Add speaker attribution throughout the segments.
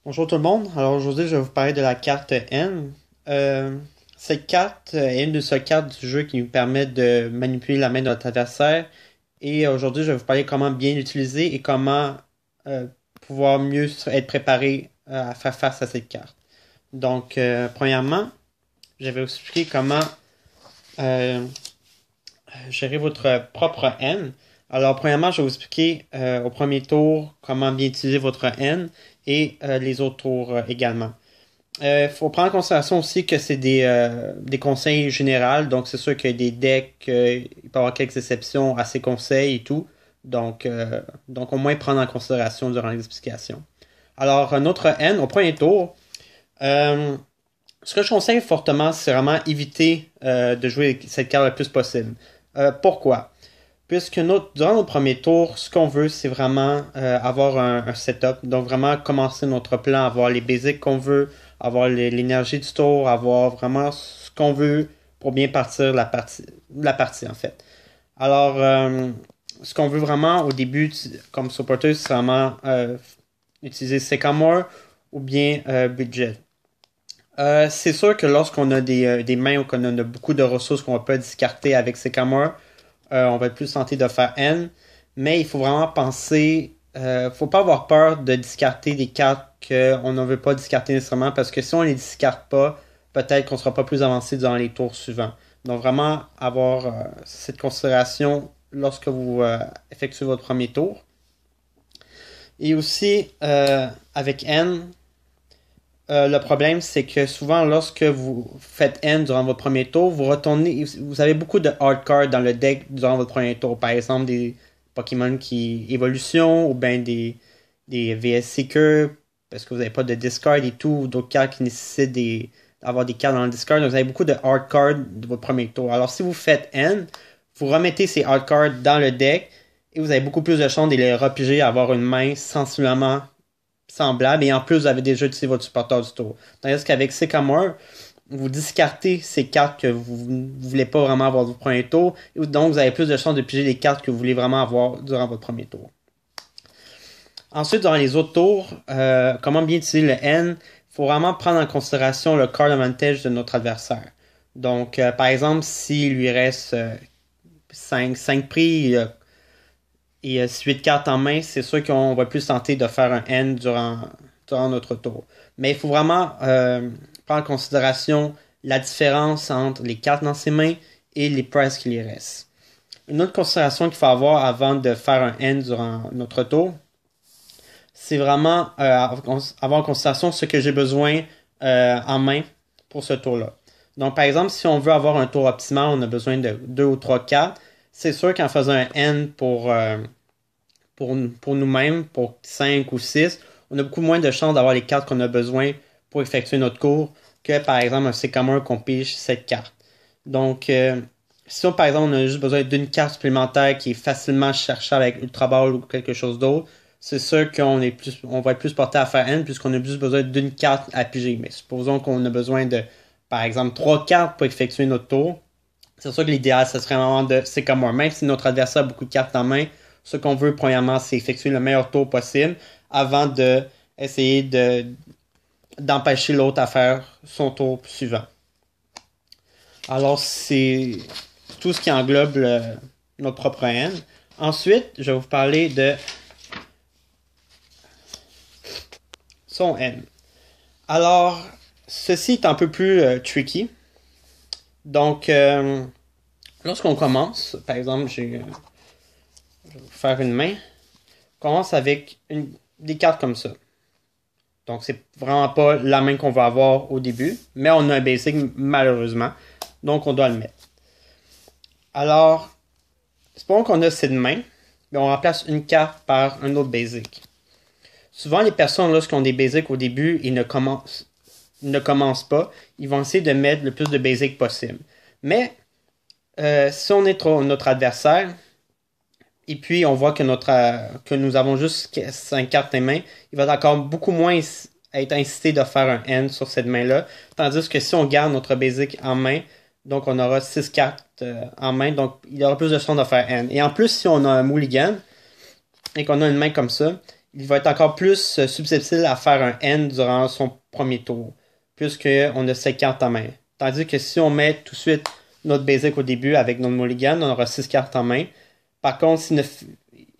Speaker 1: Bonjour tout le monde. Alors aujourd'hui, je vais vous parler de la carte N. Cette carte est une de ces cartes du jeu qui nous permet de manipuler la main de notre adversaire. Et aujourd'hui, je vais vous parler comment bien l'utiliser et comment euh, pouvoir mieux être préparé à faire face à cette carte. Donc, premièrement, je vais vous expliquer comment euh, gérer votre propre N. Alors, premièrement, je vais vous expliquer au premier tour comment bien utiliser votre N et les autres tours également. Il faut prendre en considération aussi que c'est des conseils généraux, donc c'est sûr qu'il y a des decks, il peut y avoir quelques exceptions à ces conseils et tout, donc au moins prendre en considération durant l'explication. Alors, notre N, au premier tour, euh, ce que je conseille fortement, c'est vraiment éviter de jouer cette carte le plus possible. Pourquoi? Puisque durant notre premier tour, ce qu'on veut, c'est vraiment avoir un setup. Donc vraiment commencer notre plan, avoir les basics qu'on veut, avoir l'énergie du tour, avoir vraiment ce qu'on veut pour bien partir la partie en fait. Alors, ce qu'on veut vraiment au début, comme supporter, c'est vraiment utiliser Sycamore ou bien Budget. C'est sûr que lorsqu'on a des mains ou qu'on a beaucoup de ressources qu'on peut discarter avec Sycamore, on va être plus tenté de faire N, mais il faut vraiment penser, faut pas avoir peur de discarter des cartes qu'on ne veut pas discarter nécessairement, parce que si on les discarte pas, peut-être qu'on sera pas plus avancé dans les tours suivants. Donc vraiment avoir cette considération lorsque vous effectuez votre premier tour. Et aussi, avec N, le problème, c'est que souvent, lorsque vous faites N durant votre premier tour, vous avez beaucoup de hard cards dans le deck durant votre premier tour. Par exemple, des Pokémon qui évolution, ou bien des VS Seeker, parce que vous n'avez pas de discard et tout, ou d'autres cartes qui nécessitent d'avoir des cartes dans le discard. Donc, vous avez beaucoup de hard cards de votre premier tour. Alors, si vous faites N, vous remettez ces hard cards dans le deck, et vous avez beaucoup plus de chances de les repiger à avoir une main sensiblement semblable, et en plus vous avez déjà utilisé votre supporter du tour. Tandis qu'avec Sycamore, vous discartez ces cartes que vous ne voulez pas vraiment avoir du premier tour, et donc vous avez plus de chances de piger les cartes que vous voulez vraiment avoir durant votre premier tour. Ensuite, durant les autres tours, comment bien utiliser le N, il faut vraiment prendre en considération le card advantage de notre adversaire. Donc, par exemple, s'il lui reste 5 prix, et 8 cartes en main, c'est sûr qu'on va plus tenter de faire un N durant notre tour. Mais il faut vraiment prendre en considération la différence entre les cartes dans ses mains et les prices qui lui restent. Une autre considération qu'il faut avoir avant de faire un N durant notre tour, c'est vraiment avoir en considération ce que j'ai besoin en main pour ce tour-là. Donc, par exemple, si on veut avoir un tour optimal, on a besoin de 2 ou 3 cartes. C'est sûr qu'en faisant un N pour nous-mêmes, pour 5 ou 6, on a beaucoup moins de chances d'avoir les cartes qu'on a besoin pour effectuer notre cours que, par exemple, un Sycamore qu'on pige 7 cartes. Donc, si par exemple, on a juste besoin d'une carte supplémentaire qui est facilement cherchable avec Ultra Ball ou quelque chose d'autre, c'est sûr on va être plus porté à faire N puisqu'on a juste besoin d'une carte à piger. Mais supposons qu'on a besoin de, par exemple, 3 cartes pour effectuer notre tour. C'est sûr que l'idéal, ce serait vraiment de Sycamore. Même si notre adversaire a beaucoup de cartes en main, ce qu'on veut, premièrement, c'est effectuer le meilleur tour possible avant de essayer d'empêcher l'autre à faire son tour suivant. Alors, c'est tout ce qui englobe notre propre N. Ensuite, je vais vous parler de son N. Alors, ceci est un peu plus tricky. Donc, lorsqu'on commence, par exemple, je vais vous faire une main. On commence avec des cartes comme ça. Donc, c'est vraiment pas la main qu'on va avoir au début, mais on a un basic malheureusement. Donc, on doit le mettre. Alors, supposons qu'on a cette main, mais on remplace une carte par un autre basic. Souvent, les personnes, lorsqu'ils ont des basics au début, ils ne commencent pas, ils vont essayer de mettre le plus de basic possible. Mais, si on est notre adversaire, et puis on voit que nous avons juste 5 cartes en main, il va encore beaucoup moins être incité de faire un N sur cette main-là. Tandis que si on garde notre basic en main, donc on aura 6 cartes en main, donc il y aura plus de chances de faire N. Et en plus, si on a un mulligan et qu'on a une main comme ça, il va être encore plus susceptible à faire un N durant son premier tour, puisqu'on a 7 cartes en main. Tandis que si on met tout de suite notre basic au début avec notre mulligan, on aura 6 cartes en main. Par contre, s'il ne se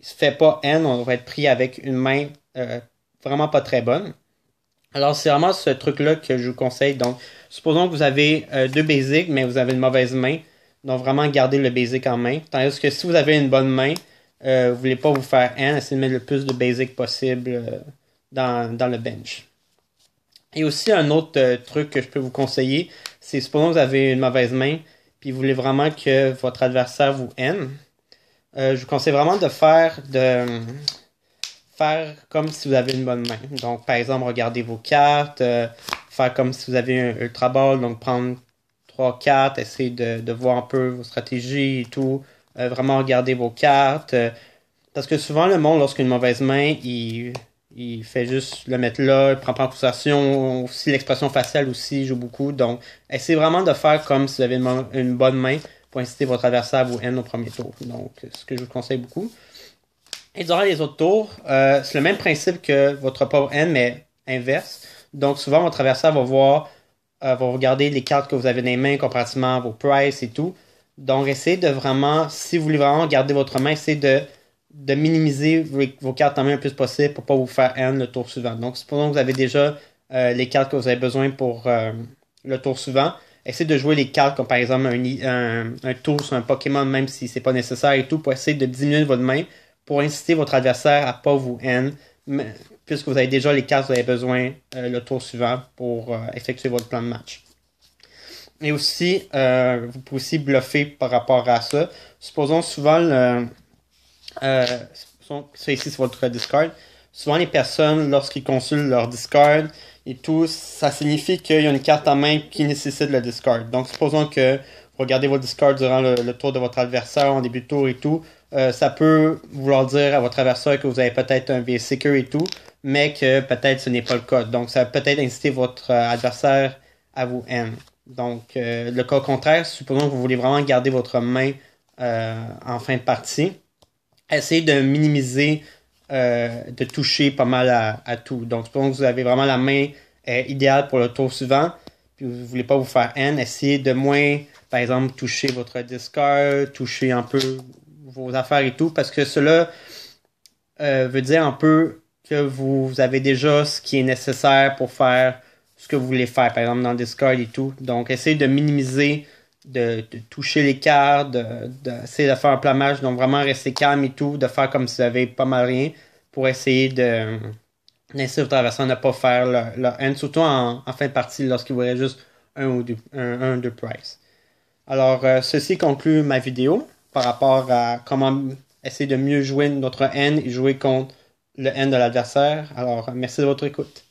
Speaker 1: fait pas N, on va être pris avec une main vraiment pas très bonne. Alors, c'est vraiment ce truc-là que je vous conseille. Donc, supposons que vous avez deux basics, mais vous avez une mauvaise main. Donc, vraiment garder le basic en main. Tandis que si vous avez une bonne main, vous ne voulez pas vous faire N, essayez de mettre le plus de basic possible dans le bench. Et aussi, un autre truc que je peux vous conseiller, c'est supposons que vous avez une mauvaise main, puis vous voulez vraiment que votre adversaire vous N. Je vous conseille vraiment de faire comme si vous avez une bonne main. Donc, par exemple, regardez vos cartes, faire comme si vous avez un Ultra Ball, donc prendre 3 cartes, essayer de voir un peu vos stratégies et tout, vraiment regarder vos cartes. Parce que souvent, le monde, lorsqu'il a une mauvaise main, il fait juste le mettre là, il prend pas en considération. Aussi, l'expression faciale aussi joue beaucoup. Donc, essayez vraiment de faire comme si vous avez une bonne main pour inciter votre adversaire à vous N au premier tour. Donc, ce que je vous conseille beaucoup. Et durant les autres tours, c'est le même principe que votre Power N, mais inverse. Donc, souvent, votre adversaire va regarder les cartes que vous avez dans les mains comparativement à vos prices et tout. Donc, essayez de vraiment, si vous voulez vraiment garder votre main, essayez de minimiser vos cartes en main le plus possible pour ne pas vous faire N le tour suivant. Donc, supposons que vous avez déjà les cartes que vous avez besoin pour le tour suivant. Essayez de jouer les cartes comme par exemple un tour sur un Pokémon, même si c'est pas nécessaire et tout, pour essayer de diminuer votre main, pour inciter votre adversaire à pas vous N, puisque vous avez déjà les cartes que vous avez besoin le tour suivant pour effectuer votre plan de match. Et aussi, vous pouvez aussi bluffer par rapport à ça. Supposons souvent, ça ici c'est votre Discord, souvent les personnes, lorsqu'ils consultent leur Discord et tout, ça signifie qu'il y a une carte en main qui nécessite le Discord. Donc, supposons que vous regardez votre Discord durant le tour de votre adversaire en début de tour et tout, ça peut vouloir dire à votre adversaire que vous avez peut-être un V-Seeker et tout, mais que peut-être ce n'est pas le cas. Donc, ça va peut-être inciter votre adversaire à vous N. Donc, le cas contraire, supposons que vous voulez vraiment garder votre main en fin de partie, essayez de minimiser, de toucher pas mal à tout. Donc, supposons que vous avez vraiment la main idéale pour le tour suivant, puis vous ne voulez pas vous faire N, essayez de moins, par exemple, toucher votre Discord, toucher un peu vos affaires et tout, parce que cela veut dire un peu que vous avez déjà ce qui est nécessaire pour faire ce que vous voulez faire, par exemple dans le Discord et tout. Donc, essayez de minimiser, de toucher les cartes, d'essayer de faire un plan match, donc vraiment rester calme et tout, de faire comme si vous avez pas mal rien, pour essayer d'inciter votre adversaire à ne pas faire leur end, surtout en fin de partie, lorsqu'il vous reste juste un ou deux price. Alors, ceci conclut ma vidéo par rapport à comment essayer de mieux jouer notre N et jouer contre le N de l'adversaire. Alors, merci de votre écoute.